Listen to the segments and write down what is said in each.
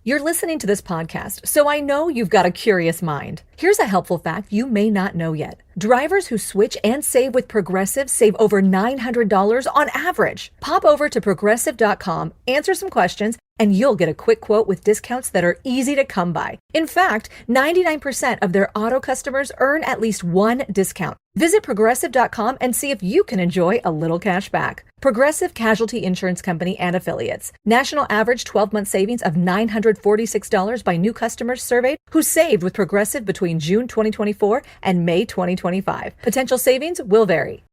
You're listening to this podcast, so I know you've got a curious mind. Here's a helpful fact you may not know yet. Drivers who switch and save with Progressive save over $900 on average. Pop over to Progressive.com, answer some questions, and you'll get a quick quote with discounts that are easy to come by. In fact, 99% of their auto customers earn at least one discount. Visit Progressive.com and see if you can enjoy a little cash back. Progressive Casualty Insurance Company and Affiliates. National average 12-month savings of $946 by new customers surveyed who saved with Progressive between June 2024 and May 2025. Potential savings will vary.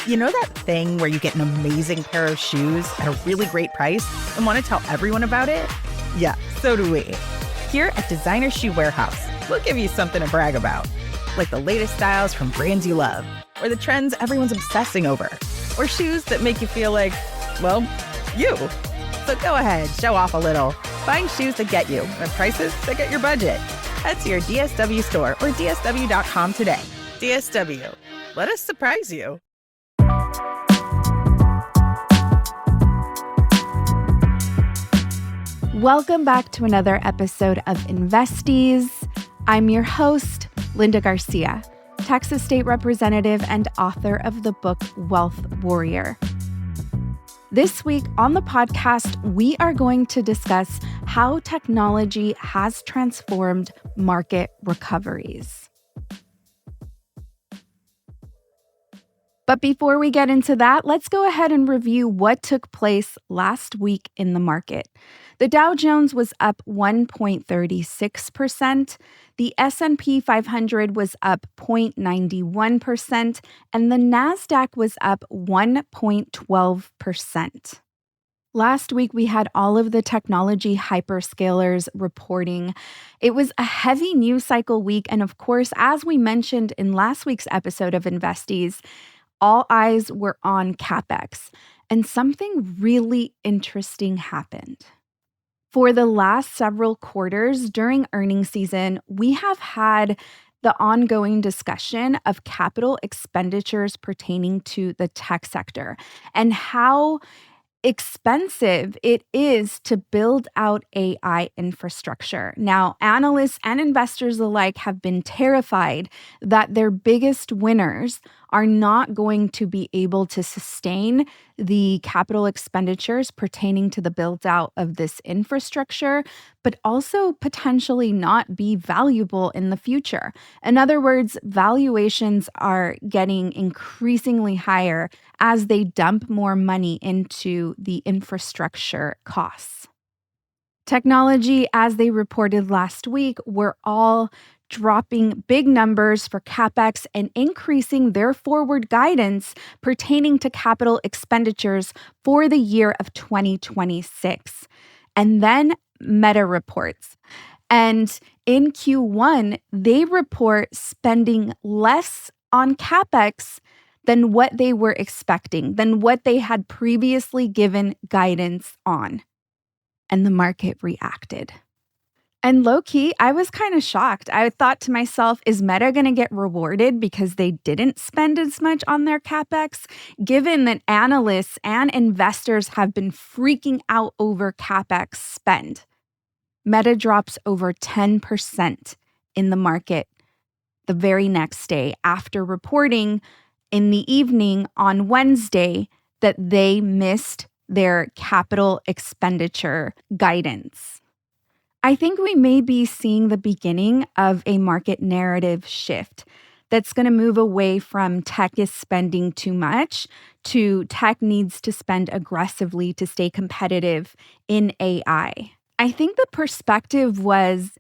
You know that thing where you get an amazing pair of shoes at a really great price and want to tell everyone about it? Yeah, so do we. Here at Designer Shoe Warehouse, we'll give you something to brag about. Like the latest styles from brands you love, or the trends everyone's obsessing over, or shoes that make you feel like, well, you. So go ahead, show off a little. Find shoes that get you at prices that get your budget. Head to your DSW store or DSW.com today. DSW, let us surprise you. Welcome back to another episode of Investies. I'm your host, Linda Garcia, Texas State Representative and author of the book Wealth Warrior. This week on the podcast, we are going to discuss how technology has transformed market recoveries. But before we get into that, let's go ahead and review what took place last week in the market. The Dow Jones was up 1.36%, the S&P 500 was up 0.91%, and the Nasdaq was up 1.12%. Last week, we had all of the technology hyperscalers reporting. It was a heavy news cycle week, and of course, as we mentioned in last week's episode of Investies, all eyes were on CapEx, and something really interesting happened. For the last several quarters during earnings season, we have had the ongoing discussion of capital expenditures pertaining to the tech sector and how expensive it is to build out AI infrastructure. Now, analysts and investors alike have been terrified that their biggest winners are not going to be able to sustain the capital expenditures pertaining to the build out of this infrastructure, but also potentially not be valuable in the future. In other words, valuations are getting increasingly higher as they dump more money into the infrastructure costs. Technology, as they reported last week, were all dropping big numbers for CapEx and increasing their forward guidance pertaining to capital expenditures for the year of 2026. And then Meta reports. And in Q1, they report spending less on CapEx than what they were expecting, than what they had previously given guidance on. And the market reacted. And low-key, I was kind of shocked. I thought to myself, is Meta going to get rewarded because they didn't spend as much on their CapEx, given that analysts and investors have been freaking out over CapEx spend? Meta drops over 10% in the market the very next day after reporting in the evening on Wednesday that they missed their capital expenditure guidance. I think we may be seeing the beginning of a market narrative shift that's going to move away from tech is spending too much to tech needs to spend aggressively to stay competitive in AI. I think the perspective was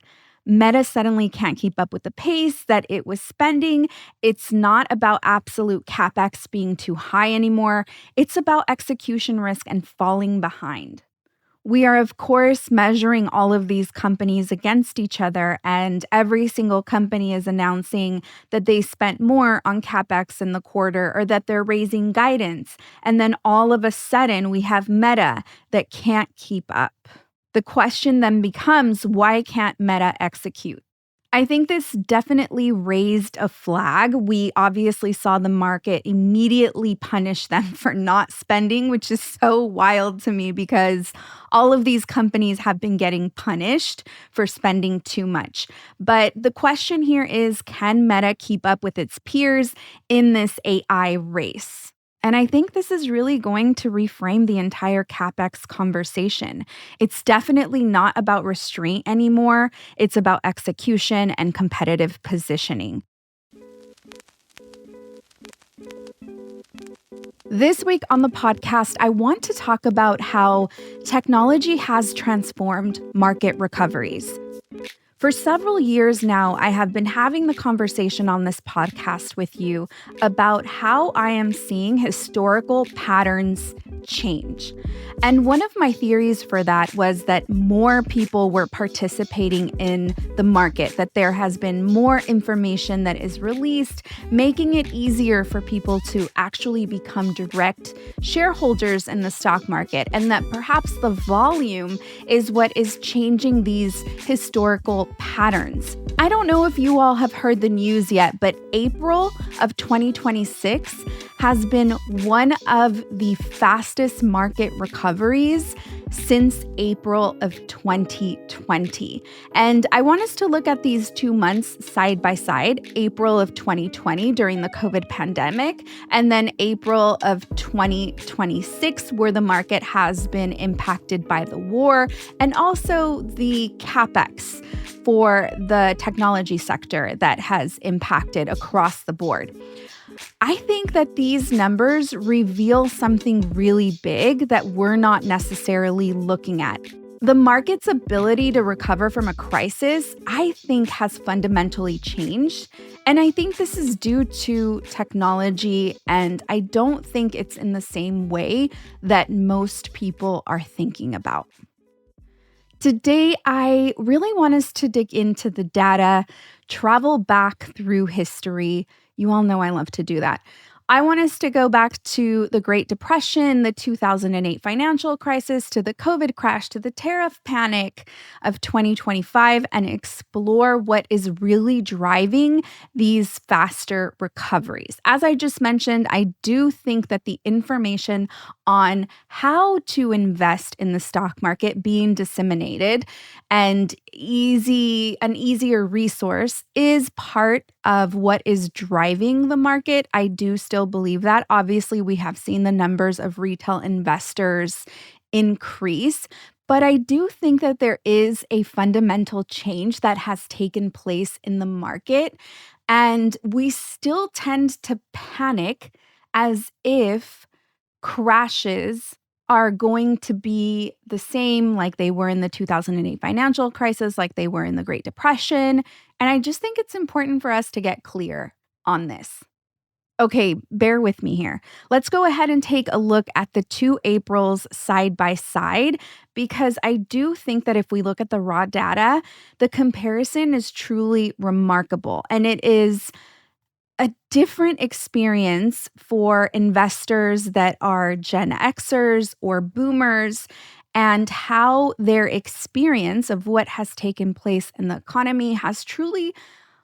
Meta suddenly can't keep up with the pace that it was spending. It's not about absolute CapEx being too high anymore. It's about execution risk and falling behind. We are, of course, measuring all of these companies against each other, and every single company is announcing that they spent more on CapEx in the quarter or that they're raising guidance. And then all of a sudden, we have Meta that can't keep up. The question then becomes, why can't Meta execute? I think this definitely raised a flag. We obviously saw the market immediately punish them for not spending, which is so wild to me because all of these companies have been getting punished for spending too much. But the question here is, can Meta keep up with its peers in this AI race? And I think this is really going to reframe the entire CapEx conversation. It's definitely not about restraint anymore. It's about execution and competitive positioning. This week on the podcast, I want to talk about how technology has transformed market recoveries. For several years now, I have been having the conversation on this podcast with you about how I am seeing historical patterns change. And one of my theories for that was that more people were participating in the market, that there has been more information that is released, making it easier for people to actually become direct shareholders in the stock market, and that perhaps the volume is what is changing these historical patterns. I don't know if you all have heard the news yet, but April of 2026 has been one of the fastest market recoveries since April of 2020. And I want us to look at these 2 months side by side, April of 2020 during the COVID pandemic, and then April of 2026, where the market has been impacted by the war and also the CapEx for the technology sector that has impacted across the board. I think that these numbers reveal something really big that we're not necessarily looking at. The market's ability to recover from a crisis, I think, has fundamentally changed. And I think this is due to technology, and I don't think it's in the same way that most people are thinking about. Today, I really want us to dig into the data, travel back through history. You all know I love to do that. I want us to go back to the Great Depression, the 2008 financial crisis, to the COVID crash, to the tariff panic of 2025, and explore what is really driving these faster recoveries. As I just mentioned, I do think that the information on how to invest in the stock market being disseminated and an easier resource is part of what is driving the market. I do still believe that. Obviously, we have seen the numbers of retail investors increase, but I do think that there is a fundamental change that has taken place in the market, and we still tend to panic as if crashes are going to be the same like they were in the 2008 financial crisis, like they were in the Great Depression. And I just think it's important for us to get clear on this. Okay, bear with me here. Let's go ahead and take a look at the 2 Aprils side by side, because I do think that if we look at the raw data, the comparison is truly remarkable. And it is a different experience for investors that are Gen Xers or boomers, and how their experience of what has taken place in the economy has truly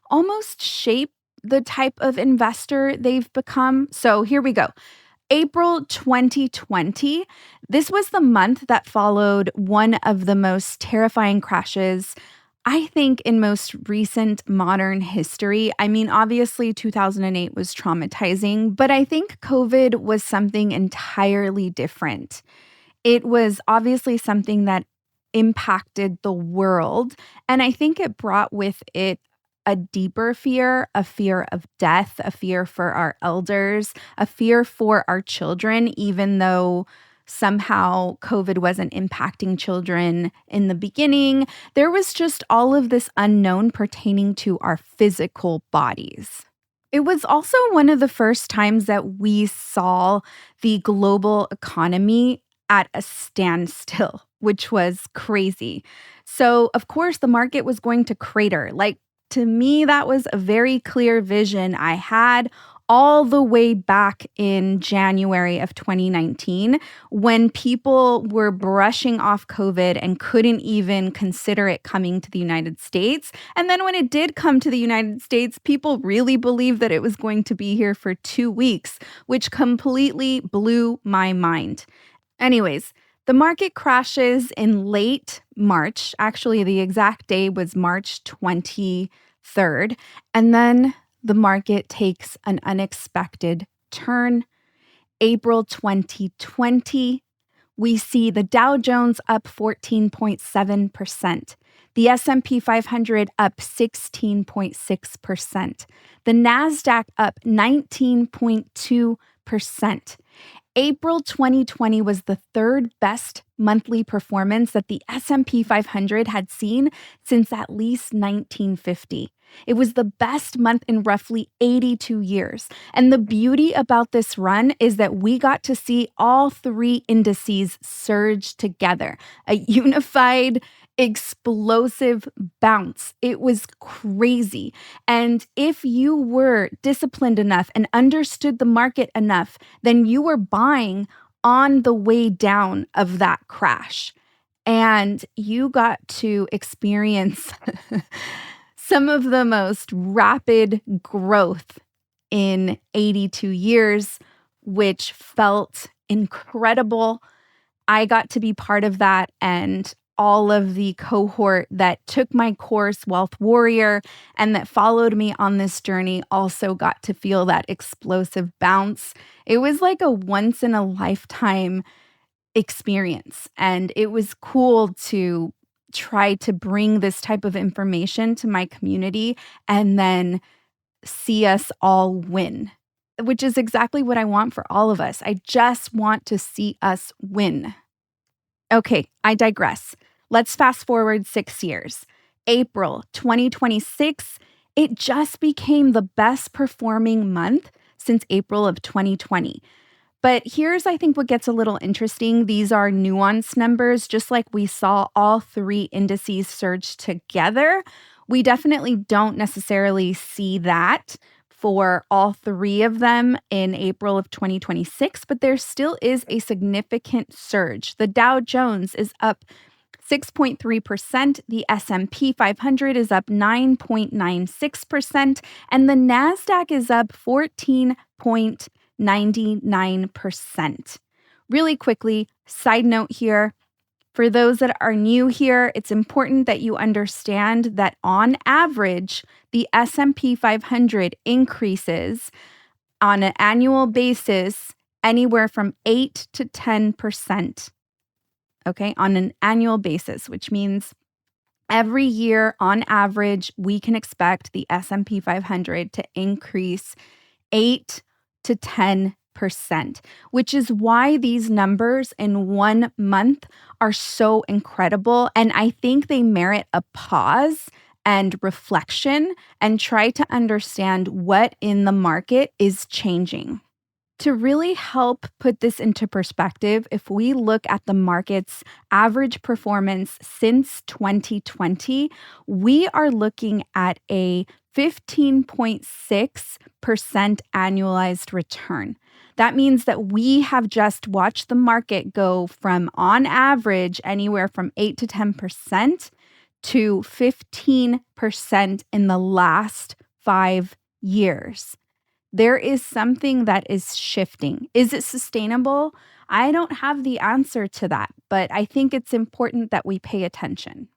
almost shaped the type of investor they've become. So here we go. April 2020, this was the month that followed one of the most terrifying crashes, I think, in most recent modern history. I mean, obviously 2008 was traumatizing, but I think COVID was something entirely different. It was obviously something that impacted the world, and I think it brought with it a deeper fear, a fear of death, a fear for our elders, a fear for our children, even though somehow COVID wasn't impacting children in the beginning. There was just all of this unknown pertaining to our physical bodies. It was also one of the first times that we saw the global economy at a standstill, which was crazy. So, of course, the market was going to crater. To me, that was a very clear vision I had. all the way back in January of 2019, when people were brushing off COVID and couldn't even consider it coming to the United States. And then when it did come to the United States, people really believed that it was going to be here for 2 weeks, which completely blew my mind. Anyways, the market crashes in late March. Actually, the exact day was March 23rd. And then the market takes an unexpected turn. April 2020, we see the Dow Jones up 14.7%, the S&P 500 up 16.6%, the NASDAQ up 19.2%. April 2020 was the third best monthly performance that the S&P 500 had seen since at least 1950. It was the best month in roughly 82 years. And the beauty about this run is that we got to see all three indices surge together, a unified, explosive bounce. It was crazy. And if you were disciplined enough and understood the market enough, then you were buying on the way down of that crash. And you got to experience some of the most rapid growth in 82 years, which felt incredible. I got to be part of that, and all of the cohort that took my course, Wealth Warrior, and that followed me on this journey also got to feel that explosive bounce. It was like a once-in-a-lifetime experience, and it was cool to try to bring this type of information to my community and then see us all win, which is exactly what I want for all of us. I just want to see us win. Okay, I digress. Let's fast forward 6 years. April 2026, it just became the best performing month since April of 2020. But here's, I think, what gets a little interesting. These are nuanced numbers. Just like we saw all three indices surge together, we definitely don't necessarily see that for all three of them in April of 2026, but there still is a significant surge. The Dow Jones is up 6.3%, the S&P 500 is up 9.96%, and the NASDAQ is up 14.99%. Really quickly, side note here, for those that are new here, it's important that you understand that on average, the S&P 500 increases on an annual basis anywhere from 8 to 10%. Okay, on an annual basis, which means every year on average, we can expect the S&P 500 to increase 8 to 10%, which is why these numbers in 1 month are so incredible. And I think they merit a pause and reflection and try to understand what in the market is changing. To really help put this into perspective, if we look at the market's average performance since 2020, we are looking at a 15.6% annualized return. That means that we have just watched the market go from, on average, anywhere from 8 to 10% to 15% in the last 5 years. There is something that is shifting. Is it sustainable? I don't have the answer to that, but I think it's important that we pay attention.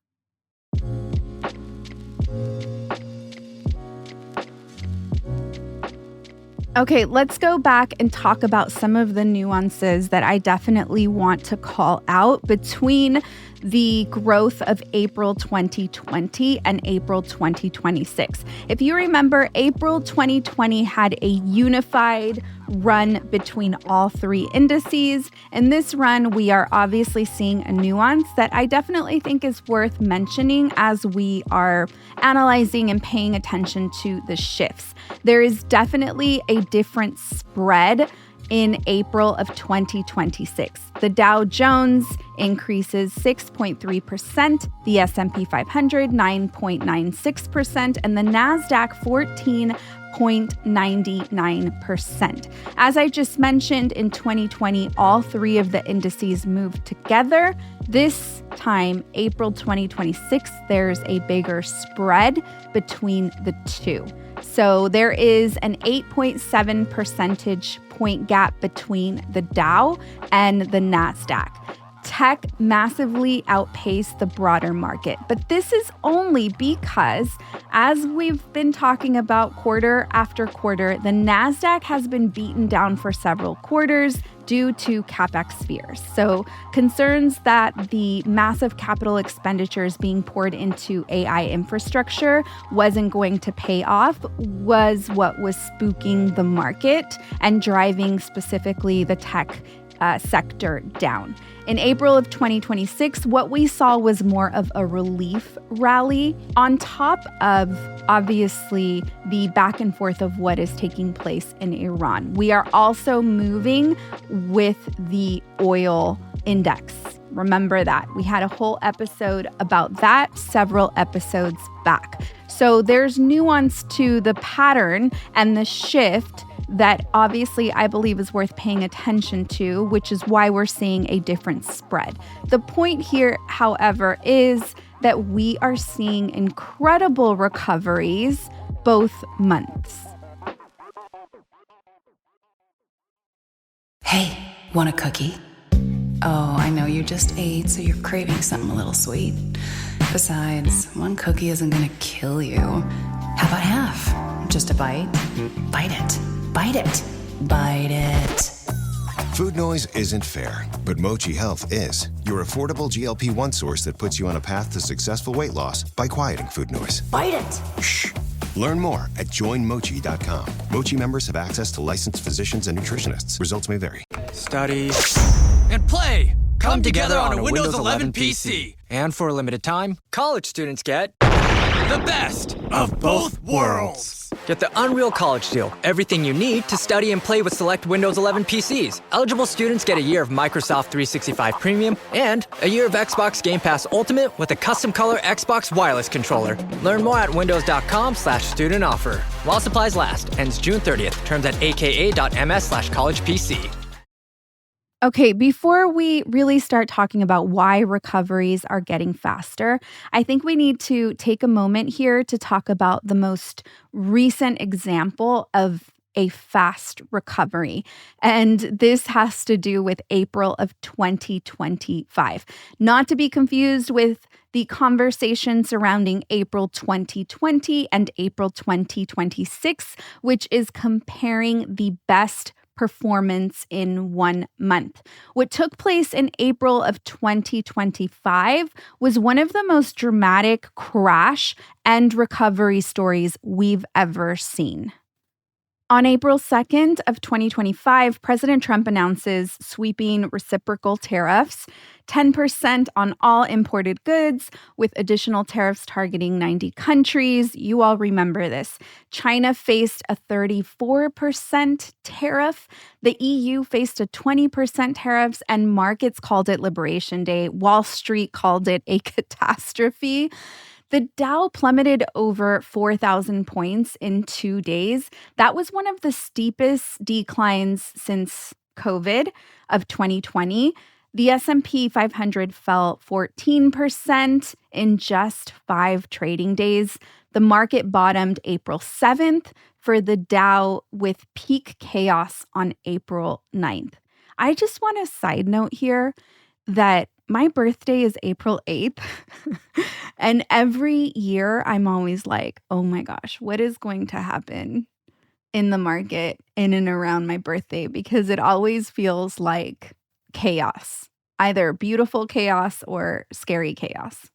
Okay, let's go back and talk about some of the nuances that I definitely want to call out between the growth of April 2020 and April 2026. If you remember, April 2020 had a unified run between all three indices. In this run, we are obviously seeing a nuance that I definitely think is worth mentioning as we are analyzing and paying attention to the shifts. There is definitely a different spread in April of 2026. The Dow Jones increases 6.3%, the S&P 500 9.96%, and the NASDAQ 14.99%. As I just mentioned, in 2020, all three of the indices moved together. This time, April 2026, there's a bigger spread between the two. So there is an 8.7 percentage point gap between the Dow and the NASDAQ. Tech massively outpaced the broader market, but this is only because, as we've been talking about quarter after quarter, the NASDAQ has been beaten down for several quarters due to capex fears. So concerns that the massive capital expenditures being poured into AI infrastructure wasn't going to pay off was what was spooking the market and driving specifically the tech sector down. In April of 2026, what we saw was more of a relief rally on top of, obviously, the back and forth of what is taking place in Iran. We are also moving with the oil index. Remember that. We had a whole episode about that several episodes back. So there's nuance to the pattern and the shift that obviously I believe is worth paying attention to, which is why we're seeing a different spread. The point here, however, is that we are seeing incredible recoveries both months. Hey, want a cookie? Oh, I know you just ate, so you're craving something a little sweet. Besides, one cookie isn't gonna kill you. How about half? Just a bite? Bite it. Bite it. Bite it. Food noise isn't fair, but Mochi Health is. Your affordable GLP-1 source that puts you on a path to successful weight loss by quieting food noise. Bite it. Shh. Learn more at joinmochi.com. Mochi members have access to licensed physicians and nutritionists. Results may vary. Study and play come together on a Windows 11 PC. And for a limited time, college students get the best of both worlds. Get the Unreal College Deal. Everything you need to study and play with select Windows 11 PCs. Eligible students get a year of Microsoft 365 Premium and a year of Xbox Game Pass Ultimate with a custom color Xbox wireless controller. Learn more at windows.com/student offer. While supplies last. Ends June 30th. Terms at aka.ms/collegepc. Okay, before we really start talking about why recoveries are getting faster, I think we need to take a moment here to talk about the most recent example of a fast recovery. And this has to do with April of 2025. Not to be confused with the conversation surrounding April 2020 and April 2026, which is comparing the best performance in 1 month. What took place in April of 2025 was one of the most dramatic crash and recovery stories we've ever seen. On April 2nd of 2025, President Trump announces sweeping reciprocal tariffs, 10% on all imported goods, with additional tariffs targeting 90 countries. You all remember this. China faced a 34% tariff. The EU faced a 20% tariffs, and markets called it Liberation Day. Wall Street called it a catastrophe. The Dow plummeted over 4,000 points in 2 days. That was one of the steepest declines since COVID of 2020. The S&P 500 fell 14% in just 5 trading days. The market bottomed April 7th for the Dow, with peak chaos on April 9th. I just want to side note here that my birthday is April 8th. And every year I'm always like, oh my gosh, what is going to happen in the market in and around my birthday? Because it always feels like chaos, either beautiful chaos or scary chaos.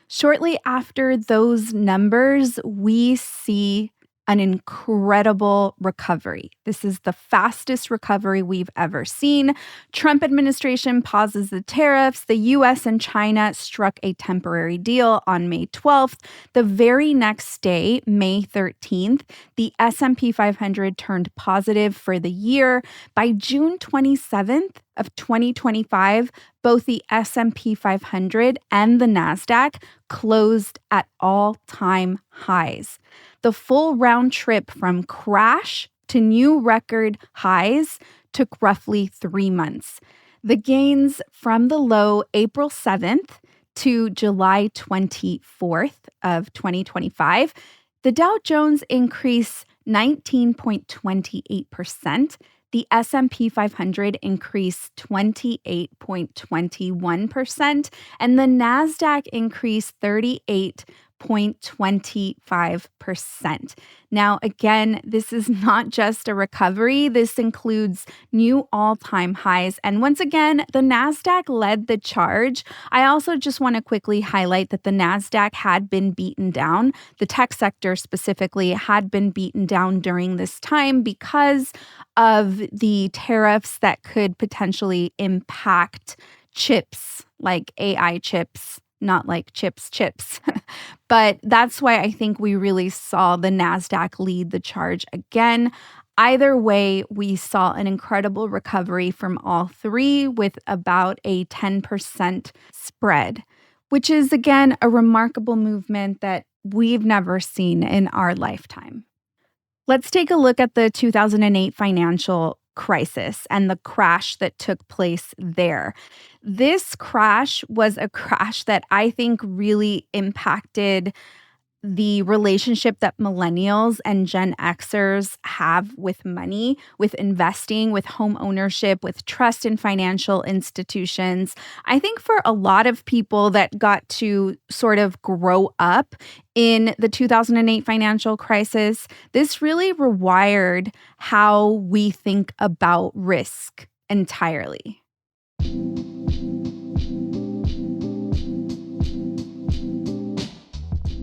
Shortly after those numbers, we see an incredible recovery. This is the fastest recovery we've ever seen. Trump administration pauses the tariffs. The US and China struck a temporary deal on May 12th. The very next day, May 13th, the S&P 500 turned positive for the year. By June 27th of 2025, both the S&P 500 and the NASDAQ closed at all-time highs. The full round trip from crash to new record highs took roughly 3 months. The gains from the low April 7th to July 24th of 2025, the Dow Jones increased 19.28%. The S&P 500 increased 28.21%, and the NASDAQ increased 38.25%. Now, again, this is not just a recovery. This includes new all-time highs. And once again, the NASDAQ led the charge. I also just want to quickly highlight that the NASDAQ had been beaten down. The tech sector specifically had been beaten down during this time because of the tariffs that could potentially impact chips, like AI chips. Not like chips. But that's why I think we really saw the NASDAQ lead the charge again. Either way, we saw an incredible recovery from all three with about a 10% spread, which is, again, a remarkable movement that we've never seen in our lifetime. Let's take a look at the 2008 financial crisis and the crash that took place there. This crash was a crash that I think really impacted the relationship that millennials and Gen Xers have with money, with investing, with home ownership, with trust in financial institutions. I think for a lot of people that got to sort of grow up in the 2008 financial crisis, this really rewired how we think about risk entirely.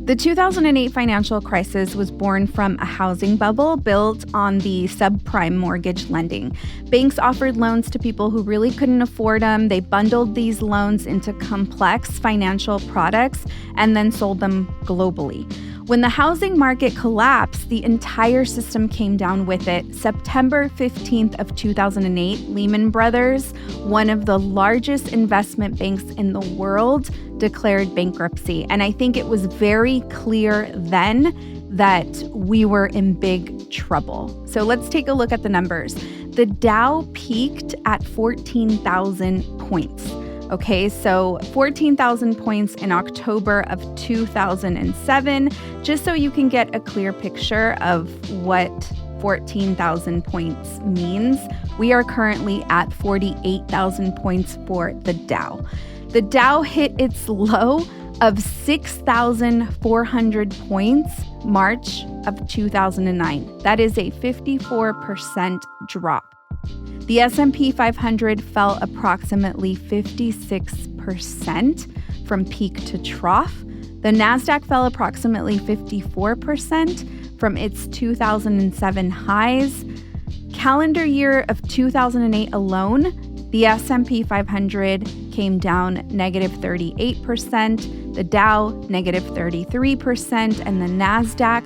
The 2008 financial crisis was born from a housing bubble built on the subprime mortgage lending. Banks offered loans to people who really couldn't afford them. They bundled these loans into complex financial products and then sold them globally. When the housing market collapsed, the entire system came down with it. September 15th of 2008, Lehman Brothers, one of the largest investment banks in the world, declared bankruptcy. And I think it was very clear then that we were in big trouble. So let's take a look at the numbers. The Dow peaked at 14,000 points. Okay, so 14,000 points in October of 2007, just so you can get a clear picture of what 14,000 points means. We are currently at 48,000 points for the Dow. The Dow hit its low of 6,400 points March of 2009. That is a 54% drop. The S&P 500 fell approximately 56% from peak to trough. The NASDAQ fell approximately 54% from its 2007 highs. Calendar year of 2008 alone, the S&P 500 came down negative 38%, the Dow negative 33%, and the NASDAQ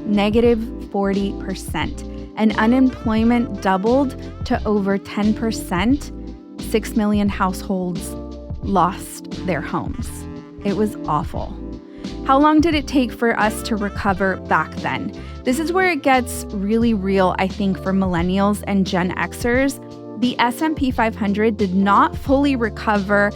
negative 40%. And unemployment doubled to over 10%. 6 million households lost their homes. It was awful. How long did it take for us to recover back then? This is where it gets really real, I think, for millennials and Gen Xers. The S&P 500 did not fully recover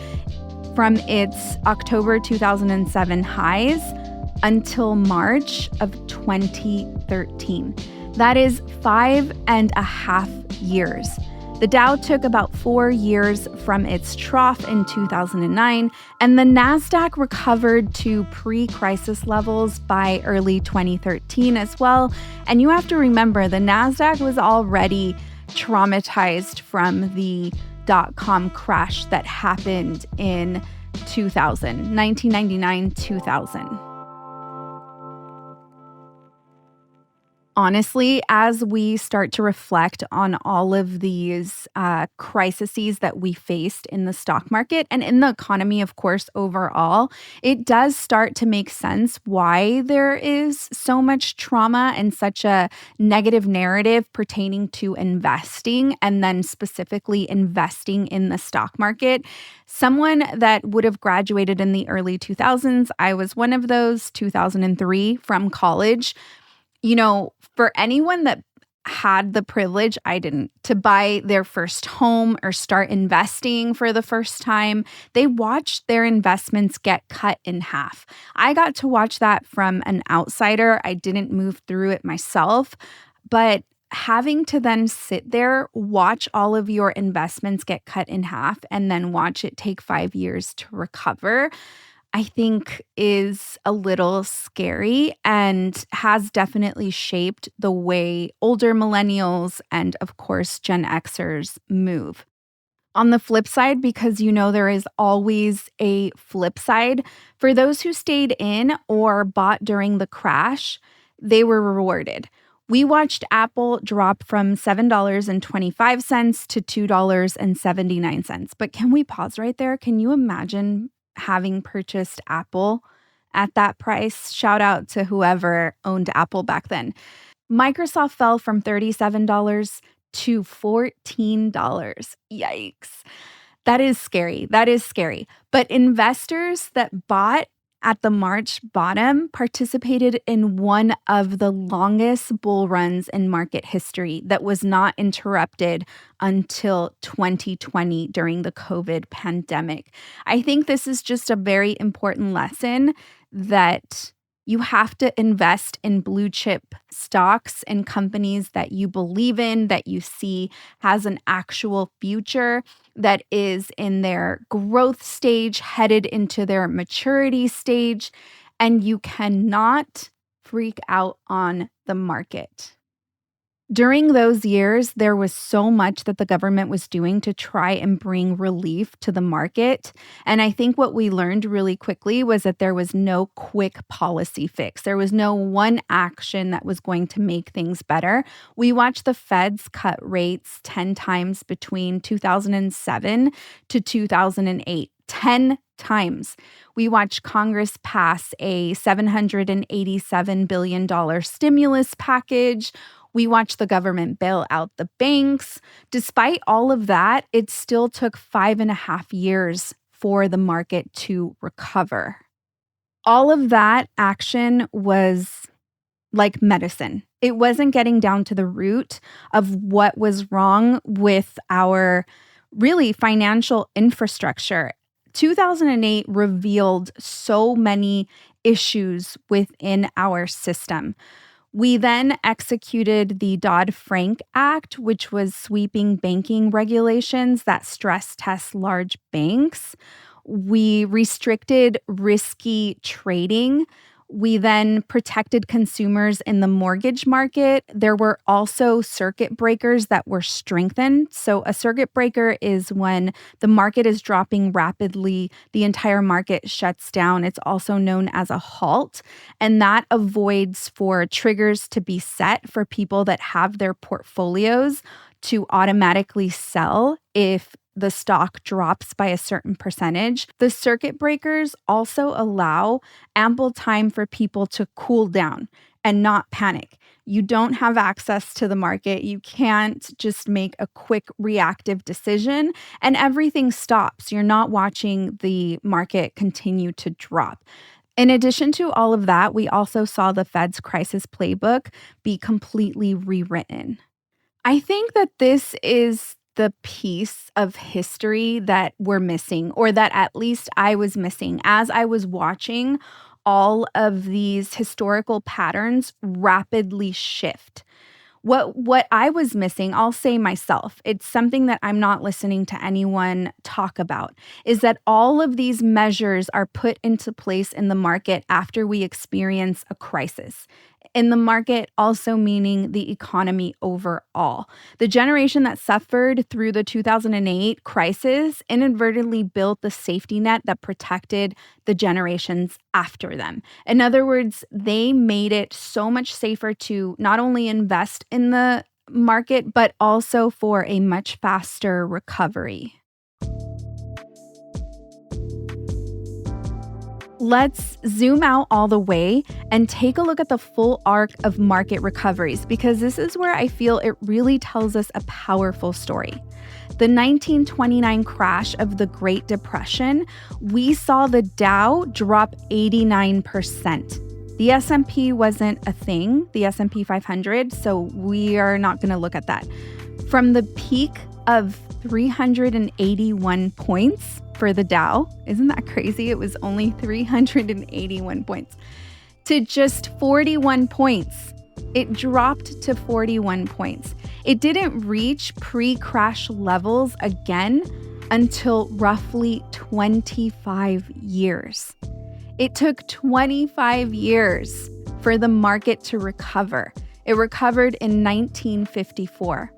from its October 2007 highs until March of 2013. That is 5.5 years. The Dow took about 4 years from its trough in 2009, and the NASDAQ recovered to pre-crisis levels by early 2013 as well. And you have to remember, the NASDAQ was already traumatized from the dot-com crash that happened in 1999-2000. Honestly, as we start to reflect on all of these crises that we faced in the stock market and in the economy, of course, overall, it does start to make sense why there is so much trauma and such a negative narrative pertaining to investing and then specifically investing in the stock market. Someone that would have graduated in the early 2000s, I was one of those, 2003 from college. For anyone that had the privilege, I didn't, to buy their first home or start investing for the first time, they watched their investments get cut in half. I got to watch that from an outsider. I didn't move through it myself, but having to then sit there, watch all of your investments get cut in half, and then watch it take 5 years to recover, I think is a little scary and has definitely shaped the way older millennials and, of course, Gen Xers move. On the flip side, because there is always a flip side, for those who stayed in or bought during the crash, they were rewarded. We watched Apple drop from $7.25 to $2.79. But can we pause right there? Can you imagine having purchased Apple at that price? Shout out to whoever owned Apple back then. Microsoft fell from $37 to $14. Yikes. That is scary. That is scary. But investors that bought at the March bottom participated in one of the longest bull runs in market history that was not interrupted until 2020 during the COVID pandemic. I think this is just a very important lesson that you have to invest in blue chip stocks and companies that you believe in, that you see has an actual future, that is in their growth stage, headed into their maturity stage, and you cannot freak out on the market. During those years, there was so much that the government was doing to try and bring relief to the market. And I think what we learned really quickly was that there was no quick policy fix. There was no one action that was going to make things better. We watched the Feds cut rates 10 times between 2007 to 2008. 10 times. We watched Congress pass a $787 billion stimulus package. We watched the government bail out the banks. Despite all of that, it still took 5.5 years for the market to recover. All of that action was like medicine. It wasn't getting down to the root of what was wrong with our really financial infrastructure. 2008 revealed so many issues within our system. We then executed the Dodd-Frank Act, which was sweeping banking regulations that stress test large banks. We restricted risky trading. We then protected consumers in the mortgage market. There were also circuit breakers that were strengthened. So a circuit breaker is when the market is dropping rapidly, the entire market shuts down. It's also known as a halt. And that avoids for triggers to be set for people that have their portfolios to automatically sell if the stock drops by a certain percentage. The circuit breakers also allow ample time for people to cool down and not panic. You don't have access to the market. You can't just make a quick reactive decision and everything stops. You're not watching the market continue to drop. In addition to all of that, we also saw the Fed's crisis playbook be completely rewritten. I think that this is the piece of history that we're missing, or that at least I was missing as I was watching all of these historical patterns rapidly shift. What I was missing, I'll say myself, it's something that I'm not listening to anyone talk about, is that all of these measures are put into place in the market after we experience a crisis. in the market, also meaning the economy overall. The generation that suffered through the 2008 crisis inadvertently built the safety net that protected the generations after them. In other words, they made it so much safer to not only invest in the market, but also for a much faster recovery. Let's zoom out all the way and take a look at the full arc of market recoveries, because this is where I feel it really tells us a powerful story. The 1929 crash of the Great Depression, we saw the Dow drop 89%. The S&P wasn't a thing, the S&P 500, so we are not going to look at that. From the peak of 381 points for the Dow, isn't that crazy? It was only 381 points, to just 41 points. It dropped to 41 points. It didn't reach pre-crash levels again until roughly 25 years. It took 25 years for the market to recover. It recovered in 1954.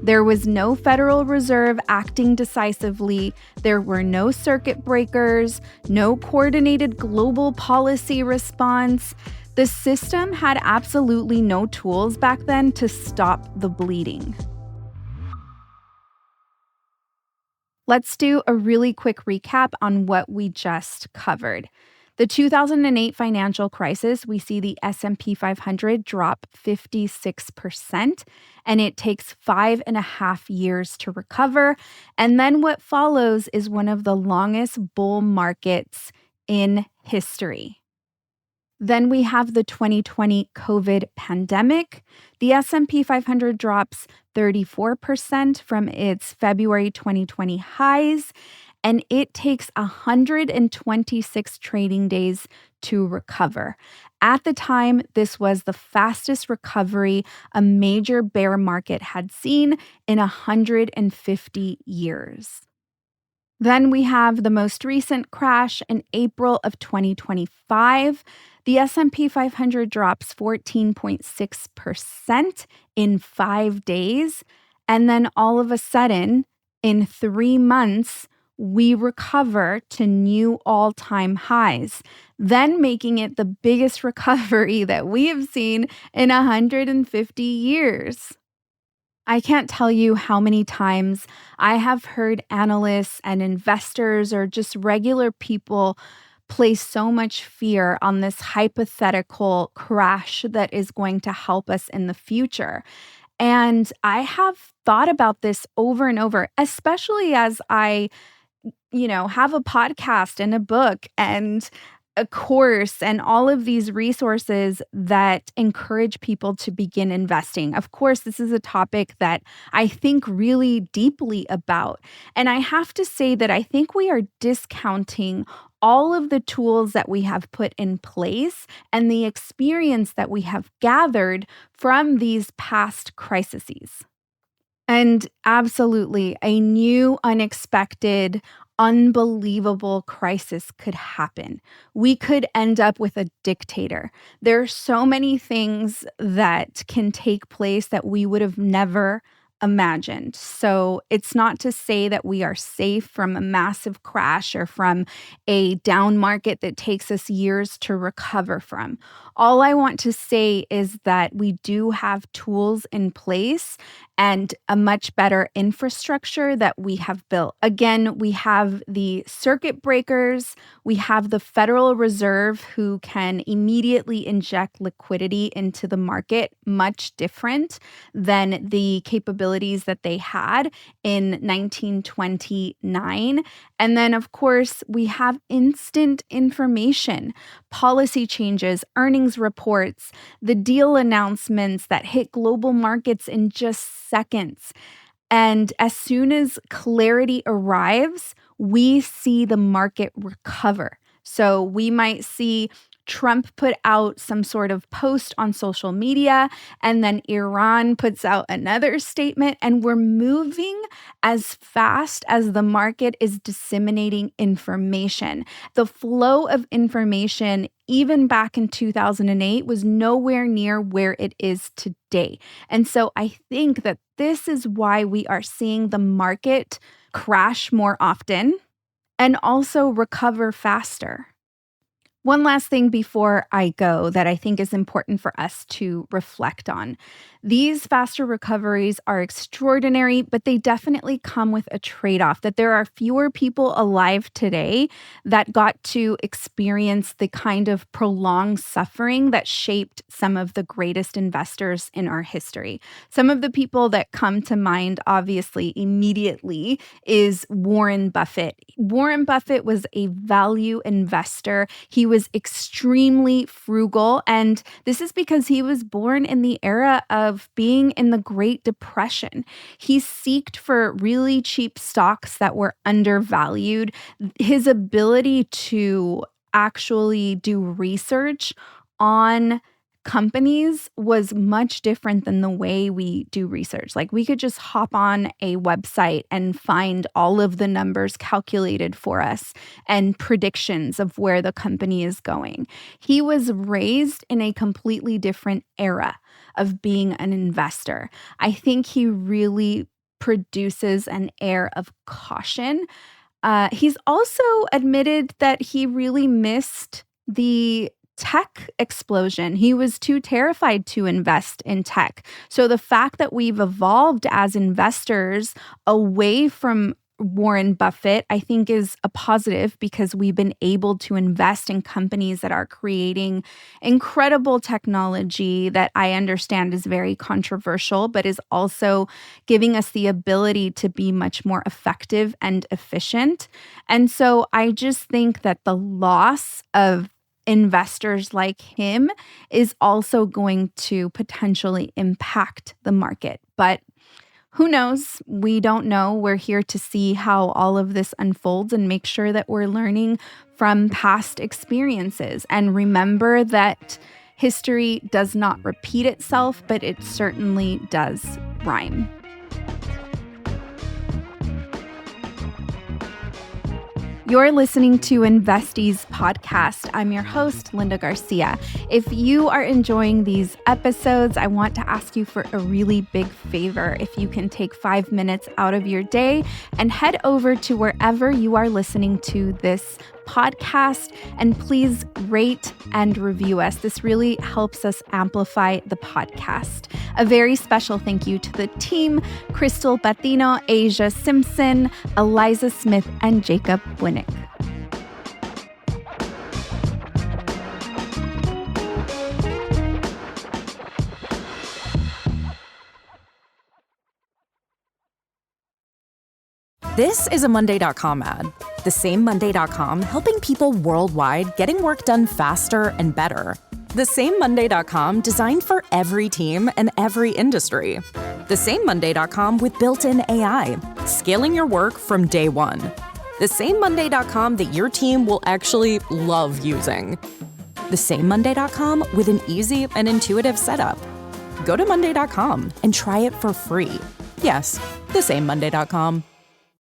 There was no Federal Reserve acting decisively. There were no circuit breakers, no coordinated global policy response. The system had absolutely no tools back then to stop the bleeding. Let's do a really quick recap on what we just covered. The 2008 financial crisis, we see the S&P 500 drop 56%, and it takes 5.5 years to recover. And then what follows is one of the longest bull markets in history. Then we have the 2020 COVID pandemic. The S&P 500 drops 34% from its February 2020 highs, and it takes 126 trading days to recover. At the time, this was the fastest recovery a major bear market had seen in 150 years. Then we have the most recent crash in April of 2025. The S&P 500 drops 14.6% in 5 days. And then all of a sudden, in 3 months, we recover to new all-time highs, then making it the biggest recovery that we have seen in 150 years. I can't tell you how many times I have heard analysts and investors or just regular people place so much fear on this hypothetical crash that is going to help us in the future. And I have thought about this over and over, especially as I have a podcast and a book and a course and all of these resources that encourage people to begin investing. Of course, this is a topic that I think really deeply about. And I have to say that I think we are discounting all of the tools that we have put in place and the experience that we have gathered from these past crises. And absolutely, a new, unexpected, unbelievable crisis could happen. We could end up with a dictator. There are so many things that can take place that we would have never imagined. So it's not to say that we are safe from a massive crash or from a down market that takes us years to recover from. All I want to say is that we do have tools in place and a much better infrastructure that we have built. Again, we have the circuit breakers, we have the Federal Reserve who can immediately inject liquidity into the market, much different than the capabilities that they had in 1929. And then, of course, we have instant information, policy changes, earnings reports, the deal announcements that hit global markets in just seconds. And as soon as clarity arrives, we see the market recover. So we might see Trump put out some sort of post on social media, and then Iran puts out another statement, and we're moving as fast as the market is disseminating information. The flow of information, even back in 2008, was nowhere near where it is today. And so I think that this is why we are seeing the market crash more often and also recover faster. One last thing before I go that I think is important for us to reflect on. These faster recoveries are extraordinary, but they definitely come with a trade-off, that there are fewer people alive today that got to experience the kind of prolonged suffering that shaped some of the greatest investors in our history. Some of the people that come to mind, obviously, immediately is Warren Buffett. Warren Buffett was a value investor. He was extremely frugal, and this is because he was born in the era of being in the Great Depression. He sought for really cheap stocks that were undervalued. His ability to actually do research on companies was much different than the way we do research. Like, we could just hop on a website and find all of the numbers calculated for us and predictions of where the company is going. He was raised in a completely different era of being an investor. I think he really produces an air of caution. He's also admitted that he really missed the tech explosion. He was too terrified to invest in tech. So the fact that we've evolved as investors away from Warren Buffett, I think, is a positive, because we've been able to invest in companies that are creating incredible technology that I understand is very controversial, but is also giving us the ability to be much more effective and efficient. And so I just think that the loss of investors like him is also going to potentially impact the market. But who knows? We don't know. We're here to see how all of this unfolds and make sure that we're learning from past experiences. And remember that history does not repeat itself, but it certainly does rhyme. You're listening to Investies podcast. I'm your host, Linda Garcia. If you are enjoying these episodes, I want to ask you for a really big favor. If you can take 5 minutes out of your day and head over to wherever you are listening to this podcast, and please rate and review us. This really helps us amplify the podcast. A very special thank you to the team: Crystal Patino, Asia Simpson, Eliza Smith, and Jacob Winnick. This is a Monday.com ad. The same Monday.com helping people worldwide getting work done faster and better. The same Monday.com designed for every team and every industry. The same Monday.com with built-in AI, scaling your work from day one. The same Monday.com that your team will actually love using. The same Monday.com with an easy and intuitive setup. Go to Monday.com and try it for free. Yes, the same Monday.com.